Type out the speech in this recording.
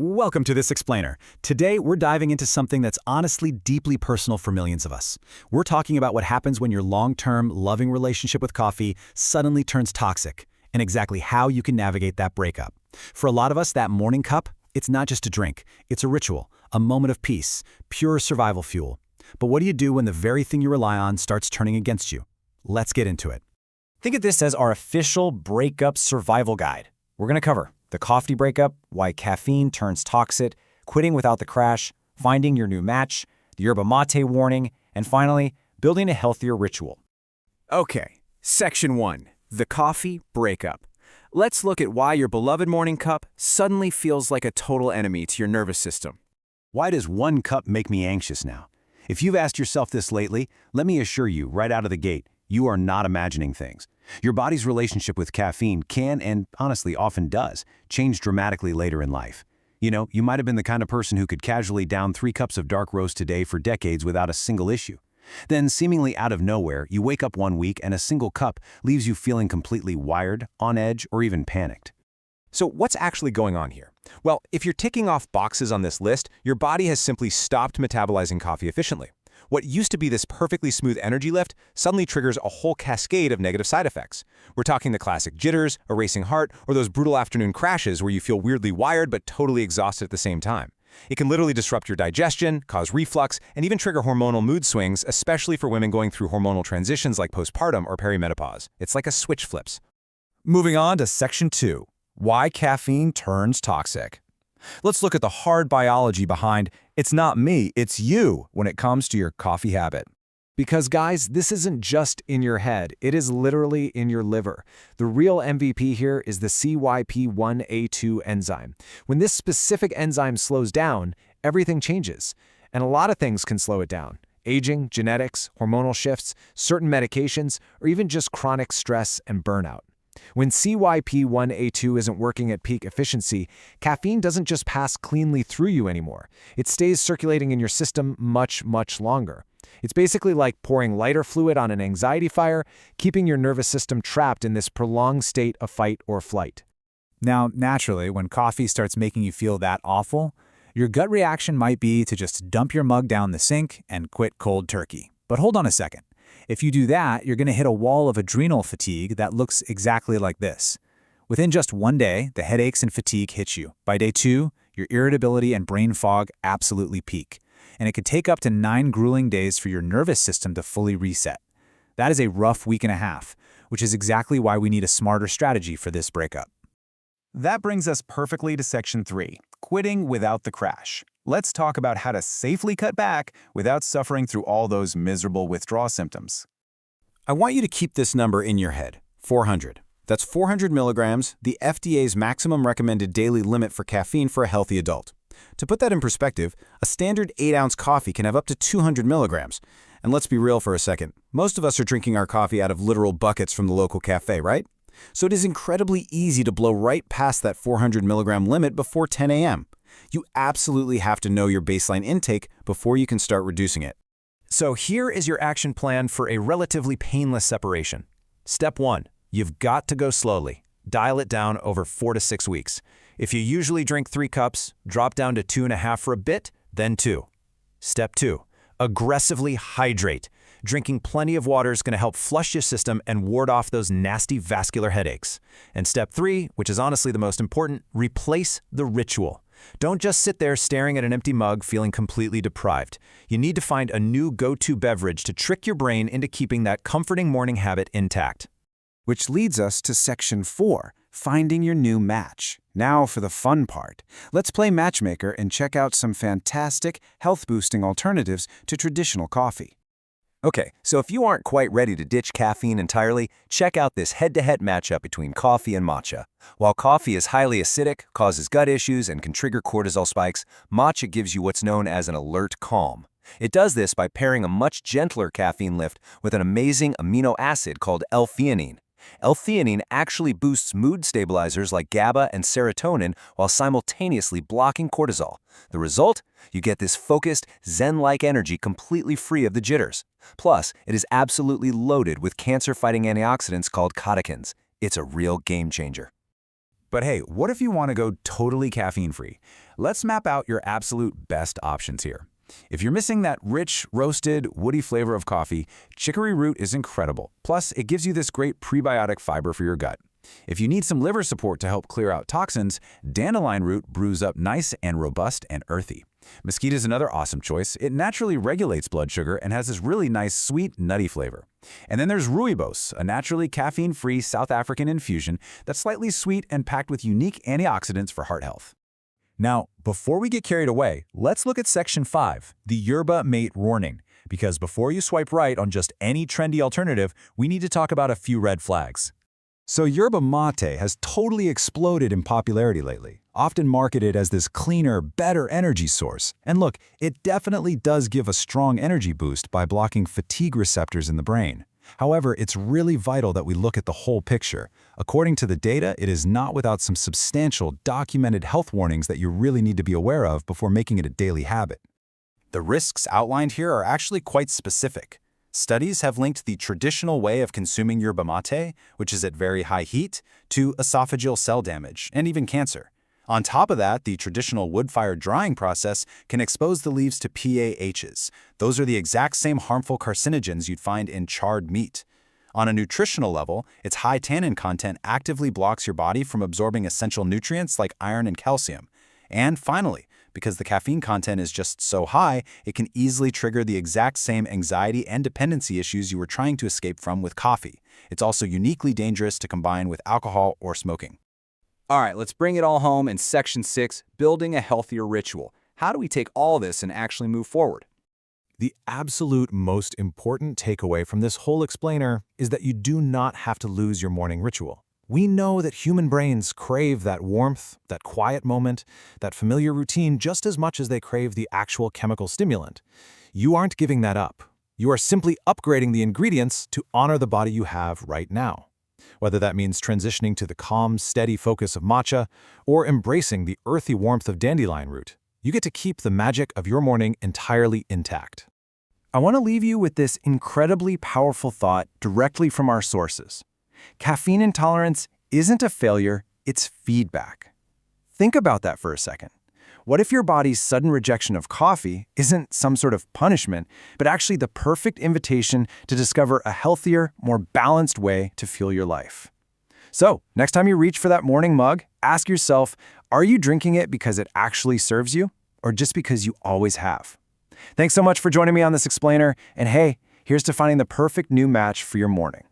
Welcome to This Explainer. Today, we're diving into something that's honestly deeply personal for millions of us. We're talking about what happens when your long-term, loving relationship with coffee suddenly turns toxic, and exactly how you can navigate that breakup. For a lot of us, that morning cup, it's not just a drink. It's a ritual, a moment of peace, pure survival fuel. But what do you do when the very thing you rely on starts turning against you? Let's get into it. Think of this as our official breakup survival guide. We're going to cover the coffee breakup, why caffeine turns toxic, quitting without the crash, finding your new match, the yerba mate warning, and finally, building a healthier ritual. Okay, Section 1, the coffee breakup. Let's look at why your beloved morning cup suddenly feels like a total enemy to your nervous system. Why does one cup make me anxious now? If you've asked yourself this lately, let me assure you right out of the gate, you are not imagining things. Your body's relationship with caffeine can, and honestly often does, change dramatically later in life. You might have been the kind of person who could casually down 3 cups of dark roast a day for decades without a single issue. Then, seemingly out of nowhere, you wake up one week and a single cup leaves you feeling completely wired, on edge, or even panicked. So what's actually going on here? Well, if you're ticking off boxes on this list, your body has simply stopped metabolizing coffee efficiently. What used to be this perfectly smooth energy lift suddenly triggers a whole cascade of negative side effects. We're talking the classic jitters, a racing heart, or those brutal afternoon crashes where you feel weirdly wired but totally exhausted at the same time. It can literally disrupt your digestion, cause reflux, and even trigger hormonal mood swings, especially for women going through hormonal transitions like postpartum or perimenopause. It's like a switch flips. Moving on to Section 2, why caffeine turns toxic. Let's look at the hard biology behind "it's not me, it's you" when it comes to your coffee habit. Because guys, this isn't just in your head, it is literally in your liver. The real MVP here is the CYP1A2 enzyme. When this specific enzyme slows down, everything changes. And a lot of things can slow it down. Aging, genetics, hormonal shifts, certain medications, or even just chronic stress and burnout. When CYP1A2 isn't working at peak efficiency, caffeine doesn't just pass cleanly through you anymore. It stays circulating in your system much, much longer. It's basically like pouring lighter fluid on an anxiety fire, keeping your nervous system trapped in this prolonged state of fight or flight. Now, naturally, when coffee starts making you feel that awful, your gut reaction might be to just dump your mug down the sink and quit cold turkey. But hold on a second. If you do that, you're going to hit a wall of adrenal fatigue that looks exactly like this. Within just one day, the headaches and fatigue hit you. By day 2, your irritability and brain fog absolutely peak. And it could take up to 9 grueling days for your nervous system to fully reset. That is a rough week and a half, which is exactly why we need a smarter strategy for this breakup. That brings us perfectly to Section 3, quitting without the crash. Let's talk about how to safely cut back without suffering through all those miserable withdrawal symptoms. I want you to keep this number in your head, 400. That's 400 milligrams, the FDA's maximum recommended daily limit for caffeine for a healthy adult. To put that in perspective, a standard 8-ounce coffee can have up to 200 milligrams. And let's be real for a second. Most of us are drinking our coffee out of literal buckets from the local cafe, right? So it is incredibly easy to blow right past that 400 milligram limit before 10 a.m. You absolutely have to know your baseline intake before you can start reducing it. So here is your action plan for a relatively painless separation. Step 1, you've got to go slowly. Dial it down over 4 to 6 weeks. If you usually drink 3 cups, drop down to 2.5 for a bit, then 2. Step 2, aggressively hydrate. Drinking plenty of water is going to help flush your system and ward off those nasty vascular headaches. And step 3, which is honestly the most important, replace the ritual. Don't just sit there staring at an empty mug feeling completely deprived. You need to find a new go-to beverage to trick your brain into keeping that comforting morning habit intact. Which leads us to Section 4, finding your new match. Now for the fun part. Let's play matchmaker and check out some fantastic, health-boosting alternatives to traditional coffee. Okay, so if you aren't quite ready to ditch caffeine entirely, check out this head-to-head matchup between coffee and matcha. While coffee is highly acidic, causes gut issues, and can trigger cortisol spikes, matcha gives you what's known as an alert calm. It does this by pairing a much gentler caffeine lift with an amazing amino acid called L-theanine. L-theanine actually boosts mood stabilizers like GABA and serotonin while simultaneously blocking cortisol. The result? You get this focused, zen-like energy completely free of the jitters. Plus, it is absolutely loaded with cancer-fighting antioxidants called catechins. It's a real game changer. But hey, what if you want to go totally caffeine-free? Let's map out your absolute best options here. If you're missing that rich, roasted, woody flavor of coffee, chicory root is incredible. Plus, it gives you this great prebiotic fiber for your gut. If you need some liver support to help clear out toxins, dandelion root brews up nice and robust and earthy. Mesquite is another awesome choice. It naturally regulates blood sugar and has this really nice, sweet, nutty flavor. And then there's rooibos, a naturally caffeine-free South African infusion that's slightly sweet and packed with unique antioxidants for heart health. Now, before we get carried away, let's look at Section 5, the yerba mate warning, because before you swipe right on just any trendy alternative, we need to talk about a few red flags. So yerba mate has totally exploded in popularity lately, often marketed as this cleaner, better energy source. And look, it definitely does give a strong energy boost by blocking fatigue receptors in the brain. However, it's really vital that we look at the whole picture. According to the data, it is not without some substantial, documented health warnings that you really need to be aware of before making it a daily habit. The risks outlined here are actually quite specific. Studies have linked the traditional way of consuming yerba mate, which is at very high heat, to esophageal cell damage and even cancer. On top of that, the traditional wood-fired drying process can expose the leaves to PAHs. Those are the exact same harmful carcinogens you'd find in charred meat. On a nutritional level, its high tannin content actively blocks your body from absorbing essential nutrients like iron and calcium. And finally, because the caffeine content is just so high, it can easily trigger the exact same anxiety and dependency issues you were trying to escape from with coffee. It's also uniquely dangerous to combine with alcohol or smoking. All right, let's bring it all home in Section 6, building a healthier ritual. How do we take all this and actually move forward? The absolute most important takeaway from this whole explainer is that you do not have to lose your morning ritual. We know that human brains crave that warmth, that quiet moment, that familiar routine just as much as they crave the actual chemical stimulant. You aren't giving that up. You are simply upgrading the ingredients to honor the body you have right now. Whether that means transitioning to the calm, steady focus of matcha or embracing the earthy warmth of dandelion root, you get to keep the magic of your morning entirely intact. I want to leave you with this incredibly powerful thought directly from our sources. Caffeine intolerance isn't a failure, it's feedback. Think about that for a second. What if your body's sudden rejection of coffee isn't some sort of punishment, but actually the perfect invitation to discover a healthier, more balanced way to fuel your life? So, next time you reach for that morning mug, ask yourself, are you drinking it because it actually serves you, or just because you always have? Thanks so much for joining me on this explainer, and hey, here's to finding the perfect new match for your morning.